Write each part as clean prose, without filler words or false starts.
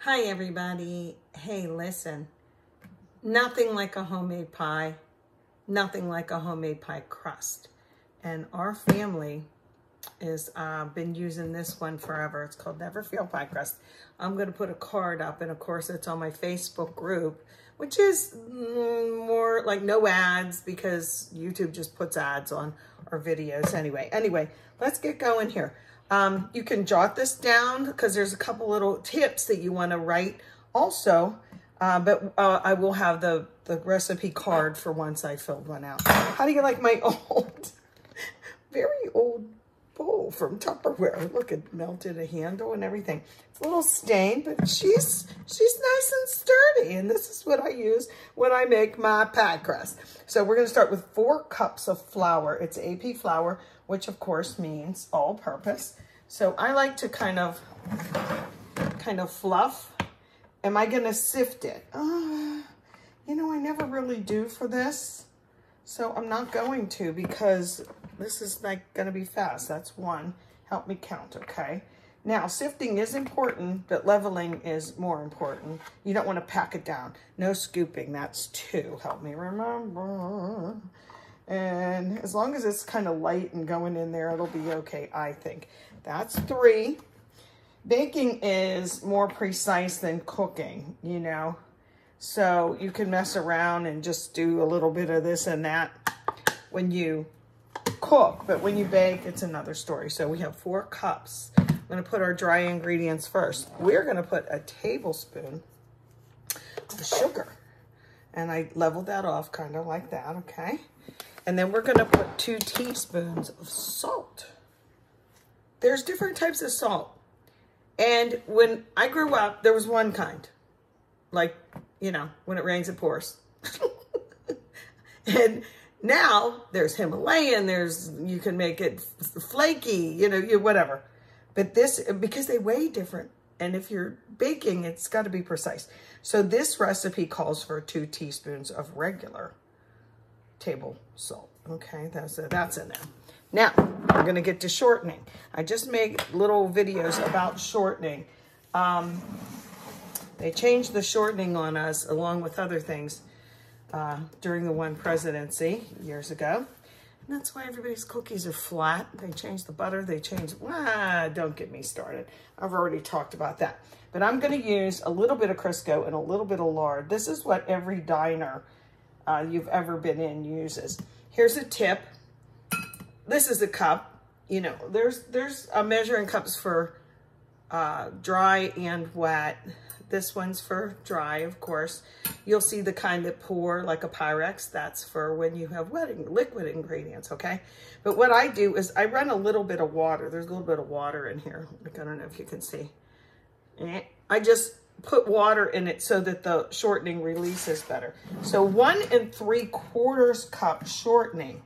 Hi everybody. Hey, listen, nothing like a homemade pie, nothing like a homemade pie crust. And our family is been using this one forever. It's called Never Fail Pie Crust. I'm going to put a card up, and of course it's on my Facebook group, which is more like no ads because YouTube just puts ads on our videos anyway. Let's get going here. You can jot this down because there's a couple little tips that you want to write also, but I will have the recipe card for once I filled one out. How do you like my old, very old bowl from Tupperware? Look, it melted a handle and everything. It's a little stained, but she's nice and sturdy, and this is what I use when I make my pie crust. So we're going to start with 4 cups of flour. It's AP flour, which of course means all-purpose. So I like to kind of fluff. Am I going to sift it? You know, I never really do for this. So I'm not going to, because this is like going to be fast. That's 1. Help me count, okay? Now, sifting is important, but leveling is more important. You don't want to pack it down. No scooping. That's 2. Help me remember. And as long as it's kind of light and going in there, it'll be okay, I think. That's 3. Baking is more precise than cooking, you know. So you can mess around and just do a little bit of this and that when you cook. But when you bake, it's another story. So we have 4 cups. I'm going to put our dry ingredients first. We're going to put a tablespoon of sugar. And I leveled that off kind of like that, okay? And then we're going to put 2 teaspoons of salt. There's different types of salt. And when I grew up, there was one kind. Like, you know, when it rains, it pours. And now there's Himalayan, you can make it flaky, you know, whatever. But this, because they weigh different. And if you're baking, it's got to be precise. So this recipe calls for 2 teaspoons of regular table salt. Okay, that's in there. Now, we're going to get to shortening. I just made little videos about shortening. They changed the shortening on us along with other things during the one presidency years ago. And that's why everybody's cookies are flat. They changed the butter. They changed, don't get me started. I've already talked about that. But I'm going to use a little bit of Crisco and a little bit of lard. This is what every diner you've ever been in uses. Here's a tip. This is a cup. You know, there's measuring cups for dry and wet. This one's for dry, of course. You'll see the kind that pour like a Pyrex. That's for when you have liquid ingredients, okay? But what I do is I run a little bit of water. There's a little bit of water in here. Like, I don't know if you can see. I just put water in it so that the shortening releases better. So 1 3/4 cup shortening.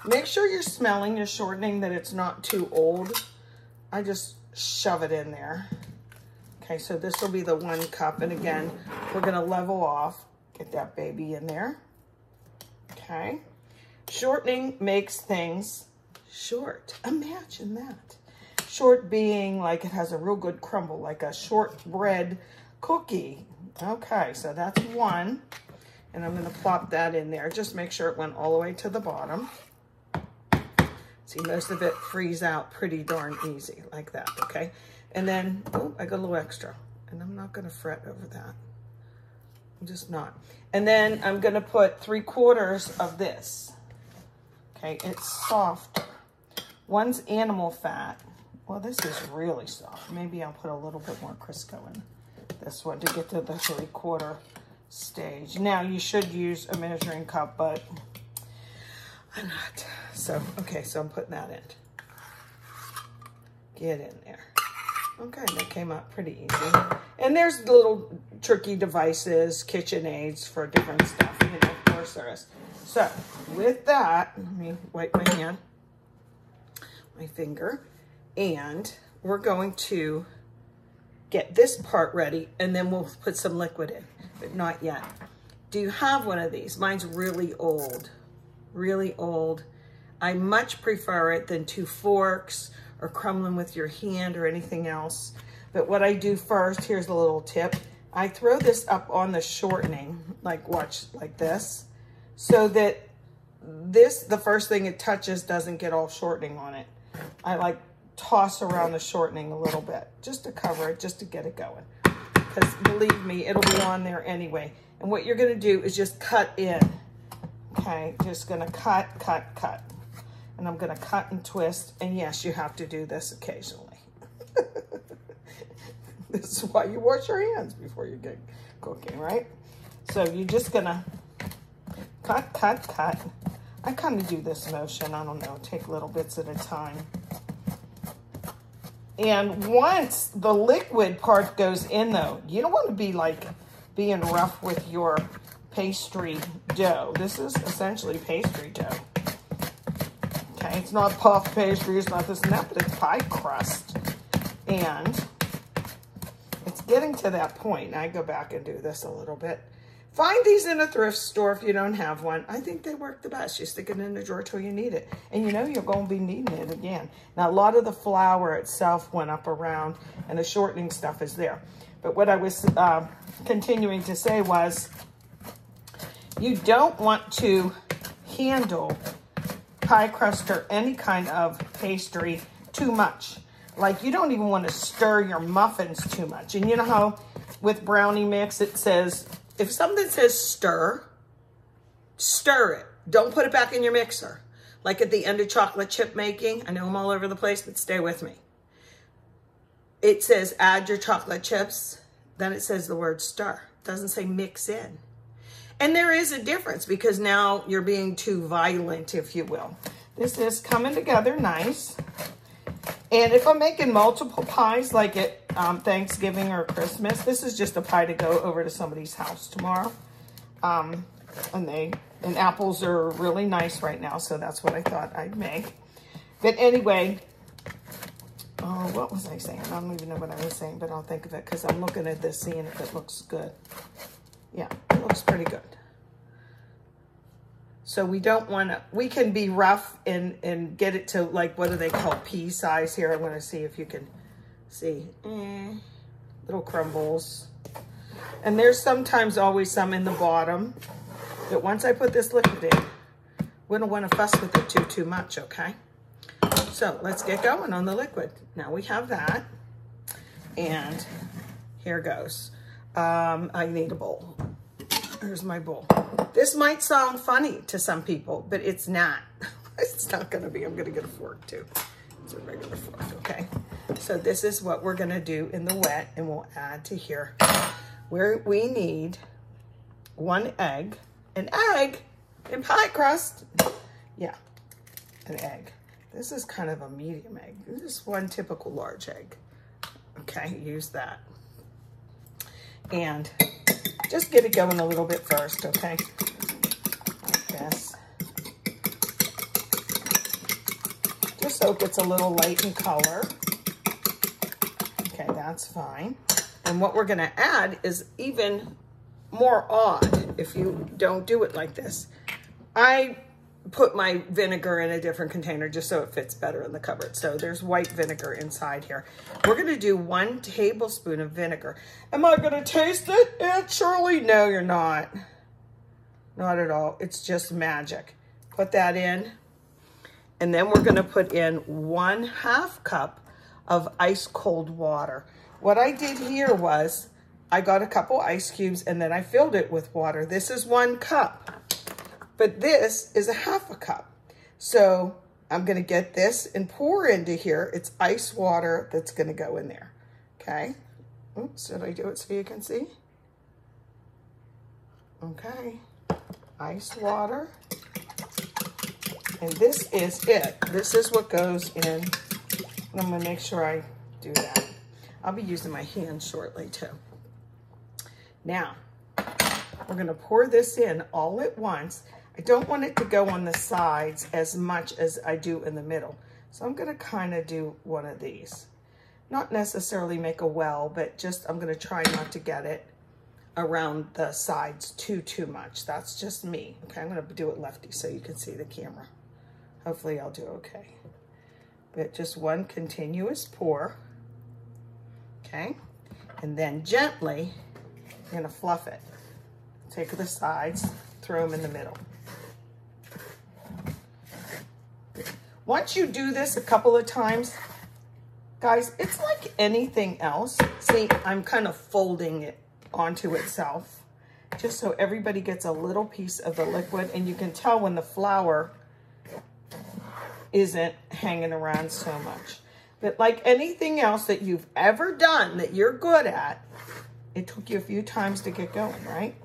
Make sure you're smelling your shortening, that it's not too old. I just shove it in there. Okay, so this will be the 1 cup. And again, we're going to level off. Get that baby in there. Okay. Shortening makes things short. Imagine that. Short being like it has a real good crumble, like a shortbread cookie. Okay, so that's 1. And I'm going to plop that in there. Just make sure it went all the way to the bottom. See, most of it frees out pretty darn easy, like that, okay? And then, oh, I got a little extra. And I'm not going to fret over that. I'm just not. And then I'm going to put 3/4 of this. Okay, it's softer. 1's animal fat. Well, this is really soft. Maybe I'll put a little bit more Crisco in this one to get to the 3/4 stage. Now, you should use a measuring cup, but I'm not. So, okay, so I'm putting that in. Get in there. Okay, that came out pretty easy. And there's little tricky devices, kitchen aids for different stuff. You know, of course there is. So, with that, let me wipe my hand, my finger, and we're going to get this part ready, and then we'll put some liquid in, but not yet. Do you have one of these? Mine's really old. Really old. I much prefer it than 2 forks or crumbling with your hand or anything else. But what I do first, here's a little tip. I throw this up on the shortening, like watch, like this, so that this, the first thing it touches doesn't get all shortening on it. I like toss around the shortening a little bit just to cover it, just to get it going. Because believe me, it'll be on there anyway. And what you're gonna do is just cut in. Okay, just gonna cut. And I'm gonna cut and twist. And yes, you have to do this occasionally. This is why you wash your hands before you get cooking, right? So you're just gonna cut. I kind of do this motion, I don't know, take little bits at a time. And once the liquid part goes in though, you don't want to be like being rough with your pastry dough. This is essentially pastry dough. Okay, it's not puff pastry, it's not this and that, but it's pie crust. And it's getting to that point. I go back and do this a little bit. Find these in a thrift store if you don't have one. I think they work the best. You stick it in the drawer till you need it. And you know you're going to be needing it again. Now, a lot of the flour itself went up around and the shortening stuff is there. But what I was continuing to say was you don't want to handle pie crust or any kind of pastry too much. Like you don't even want to stir your muffins too much. And you know how with brownie mix it says, if something says stir, stir it. Don't put it back in your mixer. Like at the end of chocolate chip making, I know I'm all over the place, but stay with me. It says add your chocolate chips, then it says the word stir. It doesn't say mix in. And there is a difference because now you're being too violent, if you will. This is coming together nice. And if I'm making multiple pies, like at Thanksgiving or Christmas, this is just a pie to go over to somebody's house tomorrow. And apples are really nice right now, so that's what I thought I'd make. But anyway, oh, what was I saying? I don't even know what I was saying, but I'll think of it because I'm looking at this, seeing if it looks good. Yeah, it looks pretty good. So we don't want to, we can be rough and get it to like, what do they call pea size here? I want to see if you can see. Little crumbles. And there's sometimes always some in the bottom. But once I put this liquid in, we don't want to fuss with it too much, okay? So let's get going on the liquid. Now we have that. And here goes. I need a bowl. Here's my bowl. This might sound funny to some people, but it's not. It's not gonna be. I'm gonna get a fork too. It's a regular fork, okay? So this is what we're gonna do in the wet, and we'll add to here. Where we need 1 egg. An egg in pie crust. Yeah, an egg. This is kind of a medium egg. This is 1 typical large egg. Okay, use that. And just get it going a little bit first, okay? Like this. Just so it gets a little light in color. Okay, that's fine. And what we're gonna add is even more odd if you don't do it like this. I put my vinegar in a different container just so it fits better in the cupboard. So there's white vinegar inside here. We're gonna do 1 tablespoon of vinegar. Am I gonna taste it, Aunt Shirley? No, you're not. Not at all. It's just magic. Put that in. And then we're gonna put in 1/2 cup of ice cold water. What I did here was I got a couple ice cubes and then I filled it with water. This is 1 cup. But this is 1/2 cup. So I'm gonna get this and pour into here. It's ice water that's gonna go in there, okay? Oops, did I do it so you can see? Okay, ice water. And this is it. This is what goes in. And I'm gonna make sure I do that. I'll be using my hand shortly too. Now, we're gonna pour this in all at once. I don't want it to go on the sides as much as I do in the middle. So I'm gonna kind of do one of these. Not necessarily make a well, but just I'm gonna try not to get it around the sides too much. That's just me. Okay, I'm gonna do it lefty so you can see the camera. Hopefully I'll do okay. But just 1 continuous pour. okay? And then gently, you're gonna fluff it. Take the sides, throw them in the middle. Once you do this a couple of times, guys, it's like anything else. See, I'm kind of folding it onto itself, just so everybody gets a little piece of the liquid, and you can tell when the flour isn't hanging around so much. But like anything else that you've ever done that you're good at, it took you a few times to get going, right?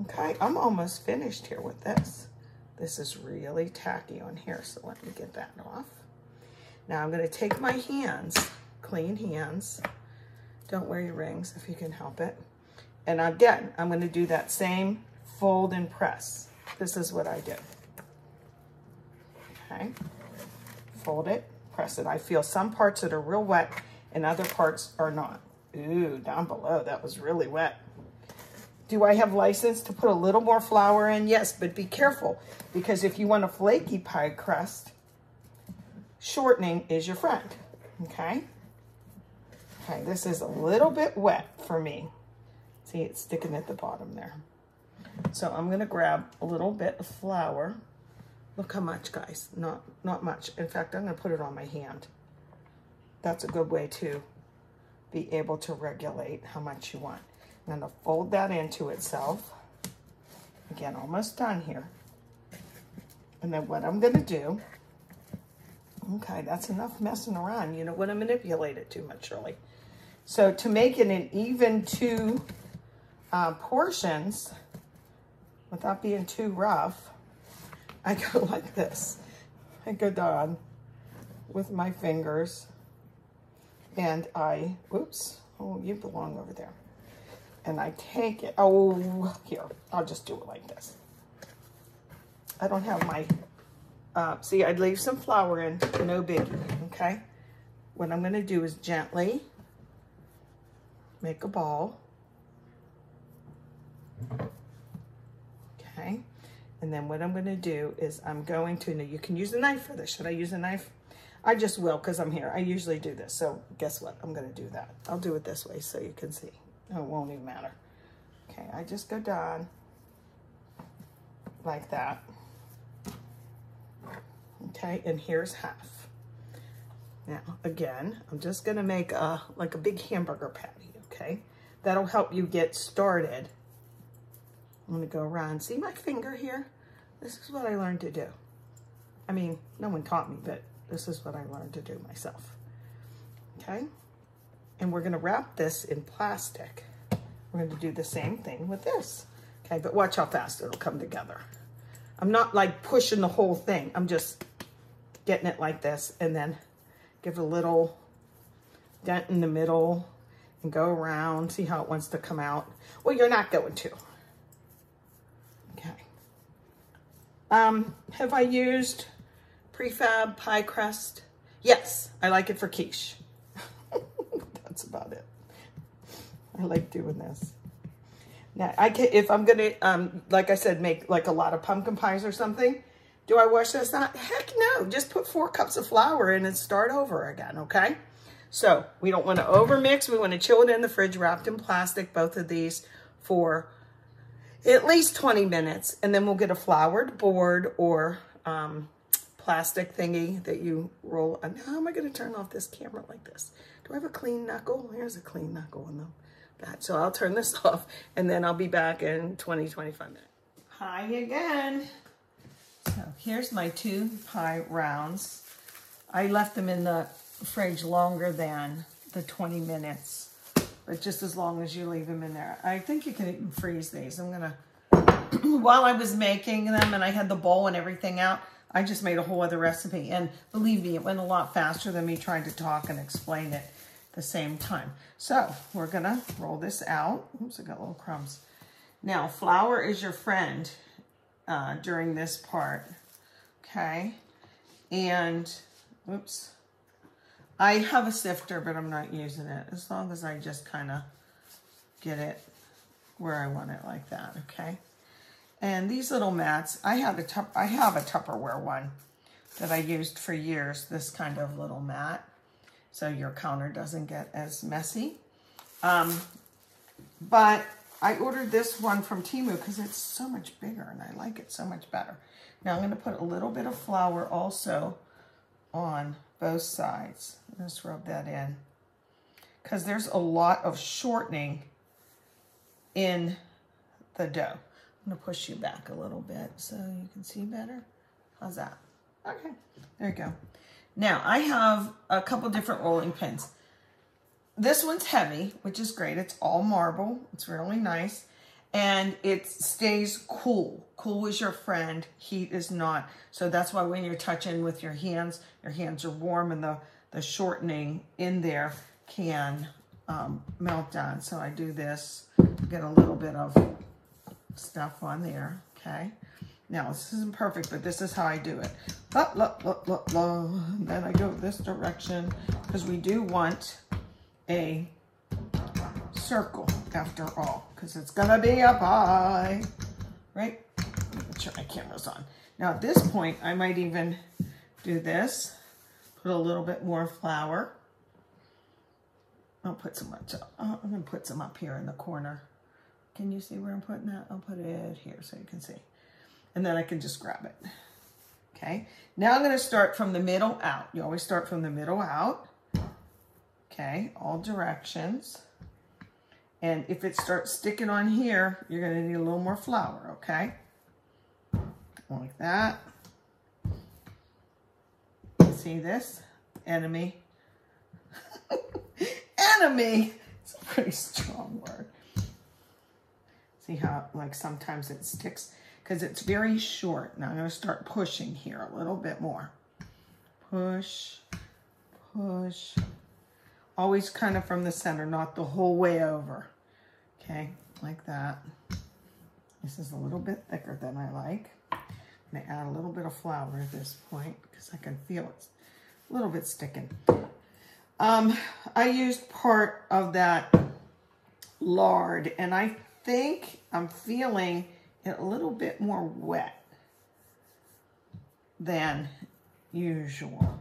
Okay, I'm almost finished here with this. This is really tacky on here, so let me get that off. Now I'm gonna take my hands, clean hands. Don't wear your rings if you can help it. And again, I'm gonna do that same fold and press. This is what I do. Okay, fold it, press it. I feel some parts that are real wet and other parts are not. Ooh, down below, that was really wet. Do I have license to put a little more flour in? Yes, but be careful, because if you want a flaky pie crust, shortening is your friend, okay? Okay, this is a little bit wet for me. See, it's sticking at the bottom there. So I'm gonna grab a little bit of flour. Look how much, guys, not much. In fact, I'm gonna put it on my hand. That's a good way to be able to regulate how much you want. I'm gonna fold that into itself. Again, almost done here. And then what I'm gonna do, okay, that's enough messing around. You don't wanna manipulate it too much, really. So to make it an even two portions, without being too rough, I go like this. I go down with my fingers and I, oops, oh, you belong over there. And I take it, oh, here, I'll just do it like this. I don't have my, see, I'd leave some flour in, no biggie, okay? What I'm gonna do is gently make a ball. Okay, and then what I'm gonna do is I'm going to, now you can use a knife for this. Should I use a knife? I just will, because I'm here. I usually do this, so guess what? I'm gonna do that. I'll do it this way so you can see. Oh, it won't even matter. Okay, I just go down like that. Okay, and here's half. Now, again, I'm just gonna make like a big hamburger patty, okay? That'll help you get started. I'm gonna go around, see my finger here? This is what I learned to do. I mean, no one taught me, but this is what I learned to do myself, okay? And we're gonna wrap this in plastic. We're gonna do the same thing with this, okay? But watch how fast it'll come together. I'm not like pushing the whole thing. I'm just getting it like this and then give it a little dent in the middle and go around, see how it wants to come out. Well, you're not going to. Okay. Have I used prefab pie crust? Yes, I like it for quiche. That's about it. I like doing this. Now, if I'm gonna, like I said, make like a lot of pumpkin pies or something, do I wash this out? Heck no, just put 4 cups of flour in and start over again, okay? So we don't want to overmix. We want to chill it in the fridge, wrapped in plastic, both of these, for at least 20 minutes. And then we'll get a floured board or plastic thingy that you roll. And how am I going to turn off this camera like this? Do I have a clean knuckle? Here's a clean knuckle in the back. So I'll turn this off and then I'll be back in 20, 25 minutes. Hi again. So here's my 2 pie rounds. I left them in the fridge longer than the 20 minutes, but just as long as you leave them in there. I think you can even freeze these. I'm gonna, while I was making them and I had the bowl and everything out, I just made a whole other recipe. And believe me, it went a lot faster than me trying to talk and explain it at the same time. So we're gonna roll this out. Oops, I got little crumbs. Now, flour is your friend during this part, okay? And, oops. I have a sifter, but I'm not using it, as long as I just kind of get it where I want it like that, okay? And these little mats, I have a Tupperware one that I used for years, this kind of little mat. so your counter doesn't get as messy. But I ordered this one from Temu because it's so much bigger and I like it so much better. Now I'm going to put a little bit of flour also on both sides. Just rub that in because there's a lot of shortening in the dough. I'm going to push you back a little bit so you can see better. How's that? Okay, there you go. Now I have a couple different rolling pins. This one's heavy, which is great. It's all marble. It's really nice. And it stays cool. Cool is your friend. Heat is not. So that's why when you're touching with your hands are warm and the shortening in there can melt down. So I do this, get a little bit of stuff on there, okay? Now, this isn't perfect, but this is how I do it. And then I go this direction because we do want a circle after all, because it's gonna be a pie, right? Make sure my camera's on. Now at this point, I might even do this, put a little bit more flour. I'll put some up, I'm gonna put some up here in the corner. Can you see where I'm putting that? I'll put it here so you can see. And then I can just grab it. Okay, now I'm gonna start from the middle out. You always start from the middle out. Okay, all directions. And if it starts sticking on here, you're gonna need a little more flour, okay? Like that. See this? Enemy. Enemy! It's a pretty strong word. See how, like, sometimes it sticks? Because it's very short. Now I'm gonna start pushing here a little bit more. Push, push. Always kind of from the center, not the whole way over. Okay, like that. This is a little bit thicker than I like. I'm gonna add a little bit of flour at this point because I can feel it a little bit sticking. I used part of that lard and I think I'm feeling it a little bit more wet than usual,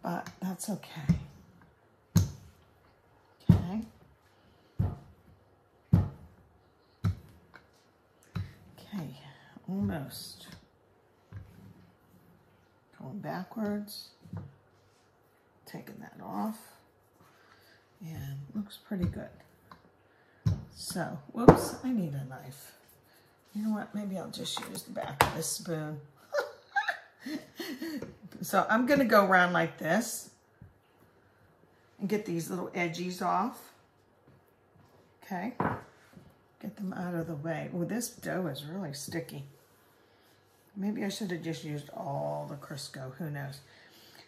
but that's okay. Okay. Okay, almost. Going backwards, taking that off, and looks pretty good. So, whoops, I need a knife. You know what, maybe I'll just use the back of this spoon. So I'm gonna go around like this and get these little edges off. Okay, get them out of the way. Oh, this dough is really sticky. Maybe I should have just used all the Crisco, who knows.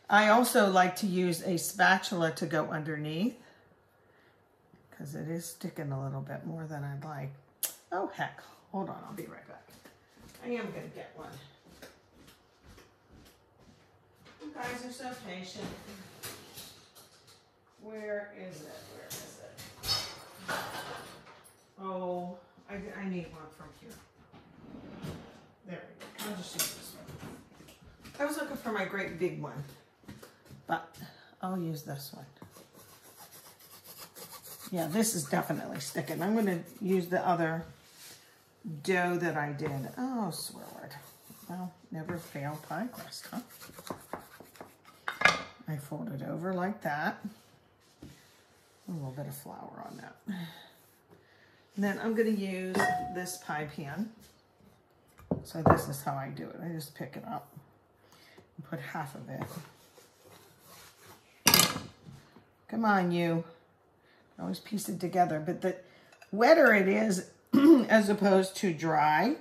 I also like to use a spatula to go underneath because it is sticking a little bit more than I'd like. Oh heck, hold on, I'll be right back. I am gonna get one. You guys are so patient. Where is it? Where is it? Oh, I need one from here. There we go. I'll just use this one. I was looking for my great big one, but I'll use this one. Yeah, this is definitely sticking. I'm going to use the other dough that I did. Oh, swear word. Well, never fail pie crust, huh? I fold it over like that. A little bit of flour on that. And then I'm going to use this pie pan. So this is how I do it. I just pick it up and put half of it. Come on, you. Always piece it together. But the wetter it is, as opposed to dry,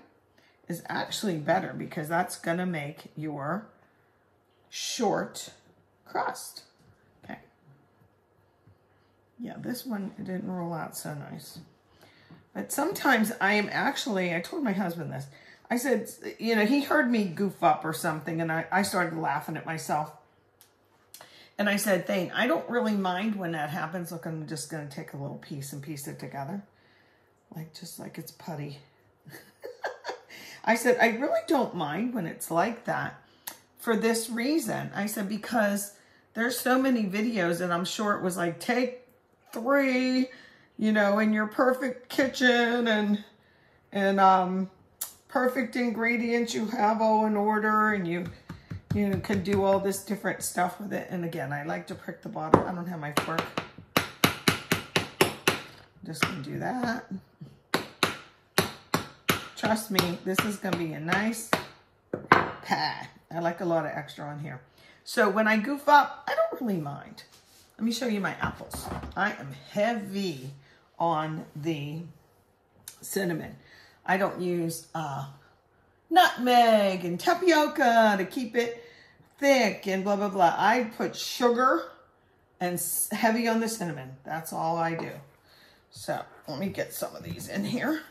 is actually better because that's going to make your short crust. Okay. Yeah, this one, it didn't roll out so nice. But sometimes I am actually, I told my husband this. I said, you know, he heard me goof up or something, and I started laughing at myself. And I said, Thane, I don't really mind when that happens. Look, I'm just going to take a little piece and piece it together. Like, just like it's putty. I said, I really don't mind when it's like that for this reason. I said, because there's so many videos, and I'm sure it was like, take 3, you know, in your perfect kitchen and perfect ingredients you have all in order, and you know, can do all this different stuff with it. And again, I like to prick the bottom. I don't have my fork. Just gonna do that. Trust me, this is gonna be a nice pad. I like a lot of extra on here. So when I goof up, I don't really mind. Let me show you my apples. I am heavy on the cinnamon. I don't use nutmeg and tapioca to keep it thick and blah, blah, blah. I put sugar and heavy on the cinnamon. That's all I do. So let me get some of these in here.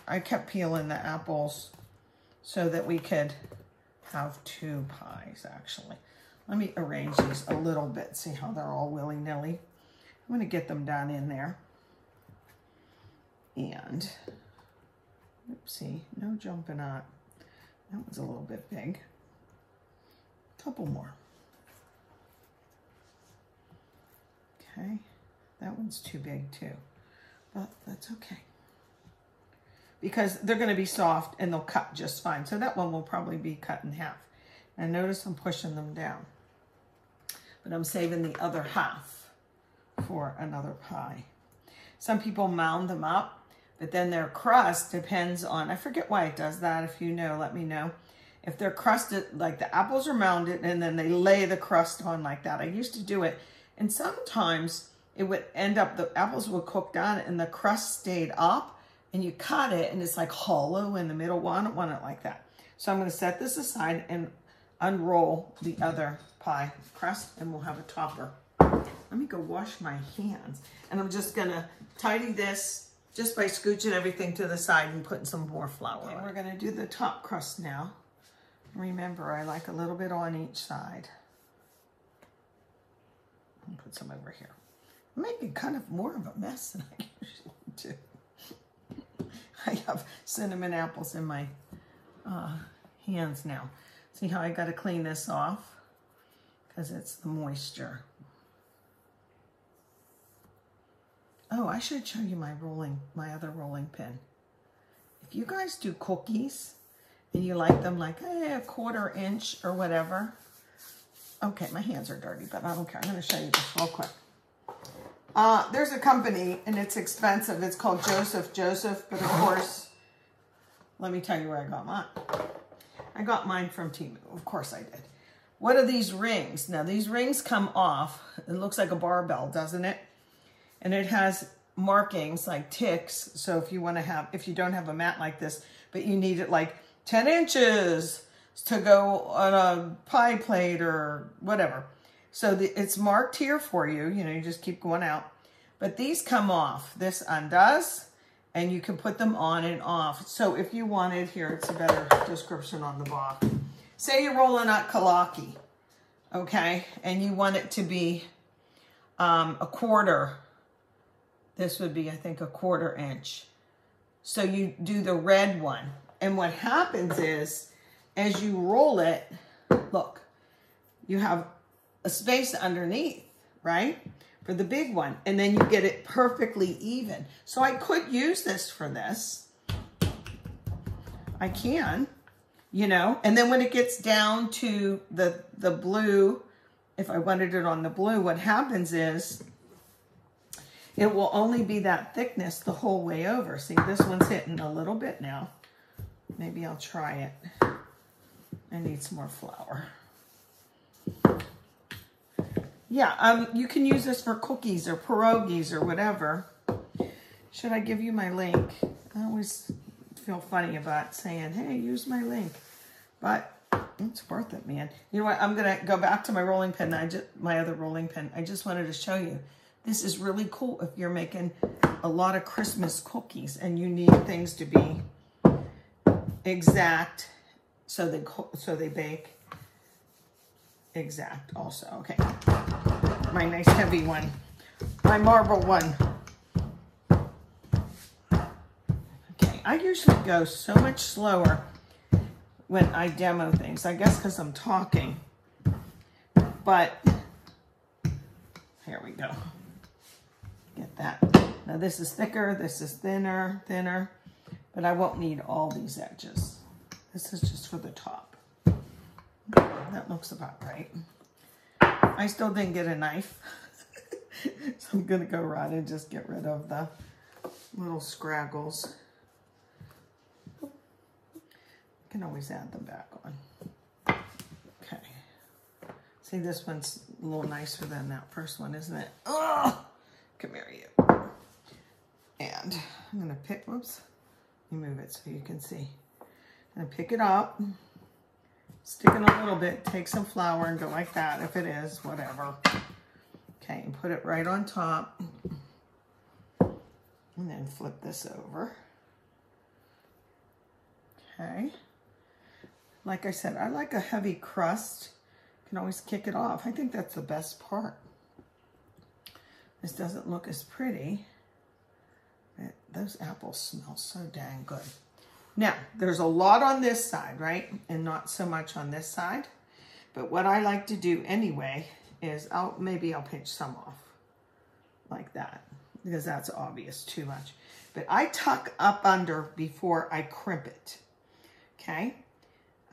I kept peeling the apples so that we could have 2 pies, actually. Let me arrange these a little bit, see how they're all willy-nilly. I'm gonna get them down in there. And, oopsie, no jumping up. That was a little bit big. A couple more. Okay, that one's too big too, but that's okay. Because they're gonna be soft and they'll cut just fine. So that one will probably be cut in half. And notice I'm pushing them down. But I'm saving the other half for another pie. Some people mound them up, but then their crust depends on, I forget why it does that. If you know, let me know. If they're crusted, like the apples are mounded and then they lay the crust on like that. I used to do it. And sometimes it would end up, the apples would cook down and the crust stayed up and you cut it and it's like hollow in the middle. Well, I don't want it like that. So I'm gonna set this aside and unroll the other pie crust and we'll have a topper. Let me go wash my hands. And I'm just gonna tidy this just by scooching everything to the side and putting some more flour on. We're gonna do the top crust now. Remember, I like a little bit on each side. I'll put some over here. I'm making kind of more of a mess than I usually do. I have cinnamon apples in my hands now. See how I got to clean this off? Because it's the moisture. Oh, I should show you my other rolling pin. If you guys do cookies and you like them like a 1/4 inch or whatever. Okay, my hands are dirty, but I don't care. I'm going to show you this real quick. There's a company, and it's expensive. It's called Joseph, but of course, let me tell you where I got mine. I got mine from Temu. Of course I did. What are these rings? Now, these rings come off. It looks like a barbell, doesn't it? And it has markings like ticks. So if you want to have, if you don't have a mat like this, but you need it like 10 inches to go on a pie plate or whatever. So it's marked here for you. You know, you just keep going out. But these come off. This undoes, and you can put them on and off. So if you wanted, here, it's a better description on the bottom. Say you're rolling out kalaki, okay? And you want it to be a 1/4. This would be, I think, a 1/4 inch. So you do the red one. And what happens is, as you roll it, look, you have a space underneath, right? For the big one. And then you get it perfectly even. So I could use this for this. I can, you know. And then when it gets down to the blue, if I wanted it on the blue, what happens is it will only be that thickness the whole way over. See, this one's hitting a little bit now. Maybe I'll try it. I need some more flour. Yeah, you can use this for cookies or pierogies or whatever. Should I give you my link? I always feel funny about saying, hey, use my link. But it's worth it, man. You know what? I'm going to go back to my rolling pin. My other rolling pin. I just wanted to show you. This is really cool if you're making a lot of Christmas cookies and you need things to be exact so they bake exact also. Okay, my nice heavy one, my marble one. Okay, I usually go so much slower when I demo things, I guess because I'm talking. but here we go. Get that. Now this is thicker, this is thinner, but I won't need all these edges. This is just for the top. That looks about right. I still didn't get a knife, so I'm gonna go around and just get rid of the little scraggles. You can always add them back on. Okay. See, this one's a little nicer than that first one, isn't it? Oh, come here, you. And I'm gonna pick, whoops, let me move it so you can see. I'm gonna pick it up, stick it a little bit, take some flour and go like that, if it is, whatever. Okay, and put it right on top. And then flip this over. Okay. Like I said, I like a heavy crust. You can always kick it off. I think that's the best part. This doesn't look as pretty. Those apples smell so dang good. Now, there's a lot on this side, right? And not so much on this side. But what I like to do anyway is maybe I'll pinch some off like that, because that's obvious too much. But I tuck up under before I crimp it, okay?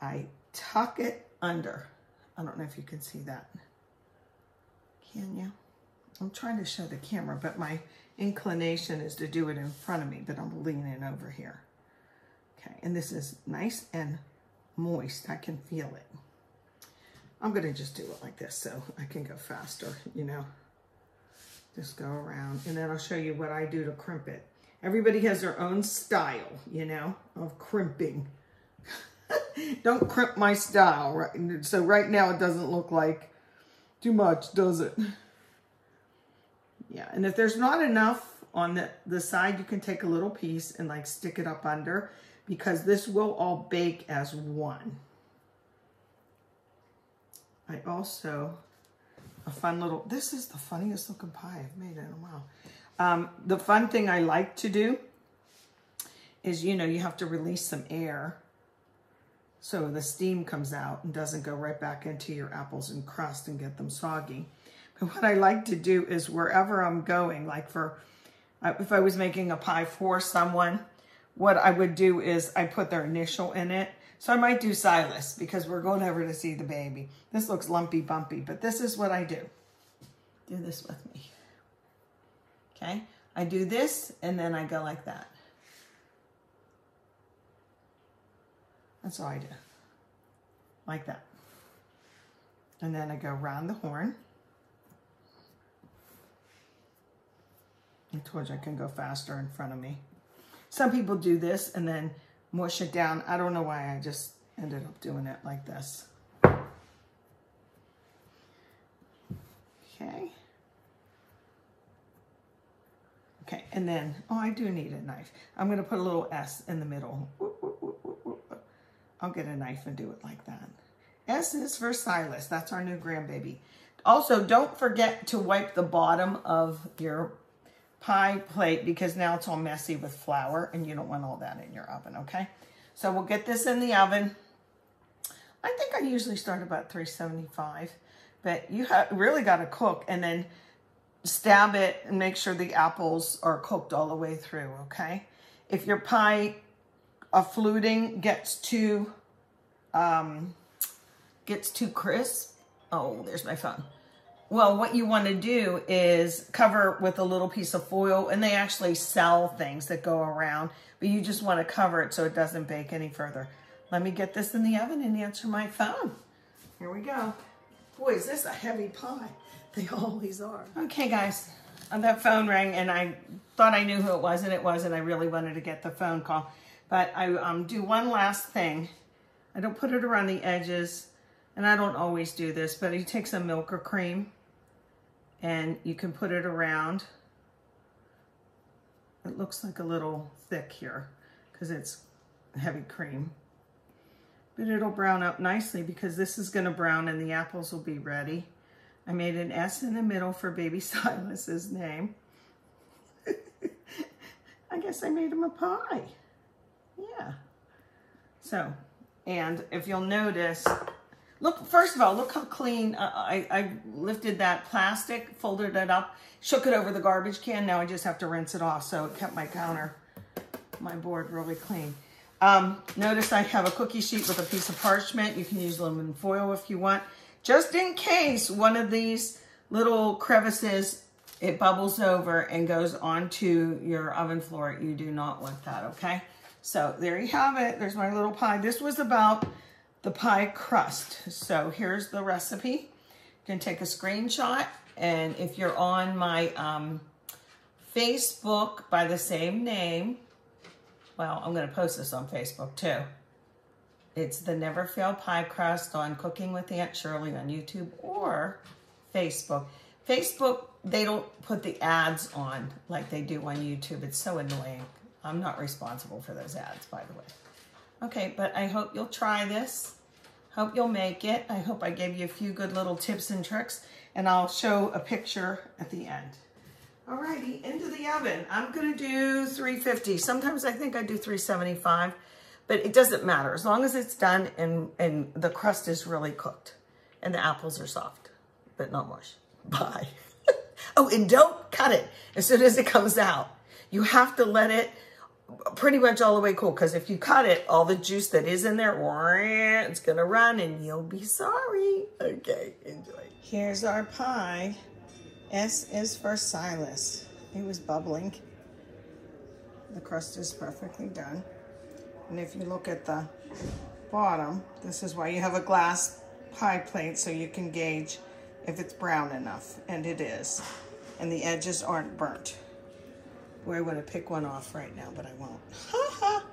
I tuck it under. I don't know if you can see that. Can you? I'm trying to show the camera, but my inclination is to do it in front of me, but I'm leaning over here. Okay, and this is nice and moist. I can feel it. I'm gonna just do it like this so I can go faster, you know. Just go around, and then I'll show you what I do to crimp it. Everybody has their own style, you know, of crimping. Don't crimp my style, right? So right now it doesn't look like too much, does it? Yeah, and if there's not enough on the side, you can take a little piece and like stick it up under, because this will all bake as one. I also, a fun little, this is the funniest looking pie I've made in a while. The fun thing I like to do is, you know, you have to release some air so the steam comes out and doesn't go right back into your apples and crust and get them soggy. But what I like to do is wherever I'm going, like if I was making a pie for someone, what I would do is I put their initial in it. So I might do Silas, because we're going over to see the baby. This looks lumpy bumpy, but this is what I do. Do this with me. Okay? I do this, and then I go like that. That's all I do. Like that. And then I go around the horn. I told you I can go faster in front of me. Some people do this and then mush it down. I don't know why I just ended up doing it like this. Okay. Okay, and then, oh, I do need a knife. I'm gonna put a little S in the middle. I'll get a knife and do it like that. S is for Silas. That's our new grandbaby. Also, don't forget to wipe the bottom of your pie plate, because now it's all messy with flour and you don't want all that in your oven, okay? So we'll get this in the oven. I think I usually start about 375, but you really got to cook and then stab it and make sure the apples are cooked all the way through, okay? If your pie fluting gets too crisp, oh, there's my phone. Well, what you want to do is cover with a little piece of foil, and they actually sell things that go around, but you just want to cover it so it doesn't bake any further. Let me get this in the oven and answer my phone. Here we go. Boy, is this a heavy pie. They always are. Okay, guys, that phone rang, and I thought I knew who it was, and it wasn't. I really wanted to get the phone call. But I do one last thing. I don't put it around the edges, and I don't always do this, but you take some milk or cream, and you can put it around. It looks like a little thick here because it's heavy cream. But it'll brown up nicely because this is going to brown and the apples will be ready. I made an S in the middle for baby Silas's name. I guess I made him a pie. Yeah. So, and if you'll notice, Look, first of all, look how clean. I lifted that plastic, folded it up, shook it over the garbage can. Now I just have to rinse it off. So it kept my board really clean. Notice I have a cookie sheet with a piece of parchment. You can use aluminum foil if you want. Just in case one of these little crevices, it bubbles over and goes onto your oven floor. You do not want that, okay? So there you have it. There's my little pie. This was about the pie crust. So here's the recipe. You can take a screenshot, and if you're on my Facebook by the same name, well, I'm going to post this on Facebook too. It's the Never Fail Pie Crust on Cooking with Aunt Shirley on YouTube or Facebook. Facebook, they don't put the ads on like they do on YouTube. It's so annoying. I'm not responsible for those ads, by the way. Okay, but I hope you'll try this. Hope you'll make it. I hope I gave you a few good little tips and tricks, and I'll show a picture at the end. Alrighty, into the oven. I'm gonna do 350. Sometimes I think I do 375, but it doesn't matter as long as it's done and the crust is really cooked and the apples are soft, but not mush. Bye. Oh, and don't cut it as soon as it comes out. You have to let it pretty much all the way cool, because if you cut it, all the juice that is in there, it's gonna run and you'll be sorry. Okay, enjoy. Here's our pie. S is for Silas. He was bubbling. The crust is perfectly done. And if you look at the bottom, this is why you have a glass pie plate, so you can gauge if it's brown enough, and it is. And the edges aren't burnt. Boy, I want to pick one off right now, but I won't. Ha ha!